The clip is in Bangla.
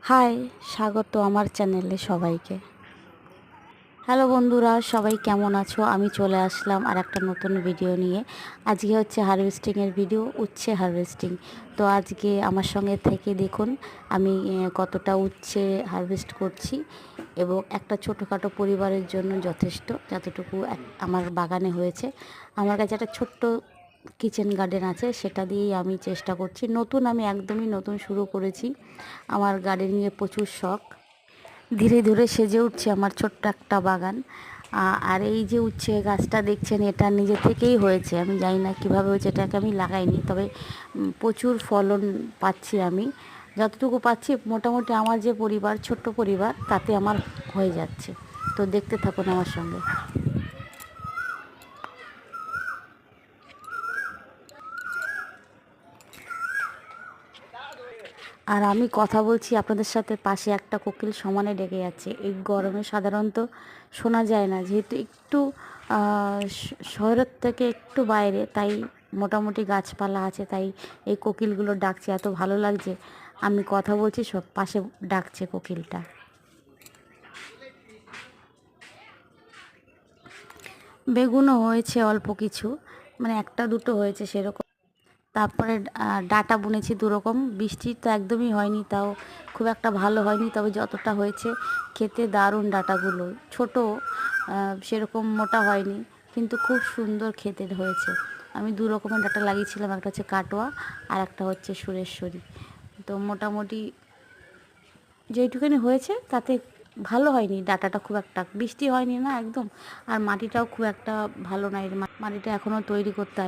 হাই, স্বাগত আমার চ্যানেলে সবাইকে। হ্যালো বন্ধুরা, সবাই কেমন আছো? আমি চলে আসলাম আর একটা নতুন ভিডিও নিয়ে। আজকে হচ্ছে হারভেস্টিংয়ের ভিডিও, উচ্ছে হারভেস্টিং। তো আজকে আমার সঙ্গে থেকে দেখুন আমি কতটা উচ্ছে হারভেস্ট করছি, এবং একটা ছোটোখাটো পরিবারের জন্য যথেষ্ট, যতটুকু আমার বাগানে হয়েছে। আমার কাছে একটা ছোট্ট কিচেন গার্ডেন আছে, সেটা দিয়েই আমি চেষ্টা করছি। আমি একদমই নতুন শুরু করেছি। আমার গার্ডেনিংয়ে প্রচুর শখ। ধীরে ধীরে সেজে উঠছে আমার ছোট্ট একটা বাগান। আর এই যে উচ্ছে গাছটা দেখছেন, এটা নিজে থেকেই হয়েছে। আমি জানি না কীভাবে হয়েছে, এটাকে আমি লাগাইনি, তবে প্রচুর ফলন পাচ্ছি আমি। যতটুকু পাচ্ছি মোটামুটি আমার যে পরিবার, ছোট্ট পরিবার, তাতে আমার হয়ে যাচ্ছে। তো দেখতে থাকুন আমার সঙ্গে। আর আমি কথা বলছি আপনাদের সাথে, পাশে একটা কোকিল সমানে ডেকে যাচ্ছে। এই গরমে সাধারণত শোনা যায় না, যেহেতু একটু শহরের থেকে একটু বাইরে, তাই মোটামুটি গাছপালা আছে, তাই এই কোকিলগুলো ডাকছে, এত ভালো লাগছে। আমি কথা বলছি, সব পাশে ডাকছে কোকিলটা। বেগুনও হয়েছে অল্প কিছু, মানে একটা দুটো হয়েছে সেরকম। তারপরে ডাঁটা বুনেছি দুরকম। বৃষ্টি তো একদমই হয়নি, তাও খুব একটা ভালো হয়নি, তবে যতটা হয়েছে খেতে দারুণ। ডাঁটাগুলো ছোট, সেরকম মোটা হয়নি, কিন্তু খুব সুন্দর খেতে হয়েছে। আমি দু রকমের ডাঁটা লাগিয়েছিলাম, একটা হচ্ছে কাটোয়া আর একটা হচ্ছে সুরেশ্বরী। তো মোটামুটি যেইটুখানি হয়েছে তাতে ভালো হয়নি। ডাঁটাটা খুব একটা, বৃষ্টি হয়নি না একদম, আর মাটিটাও খুব একটা ভালো না। মাটিটা এখনও তৈরি করতে হয়।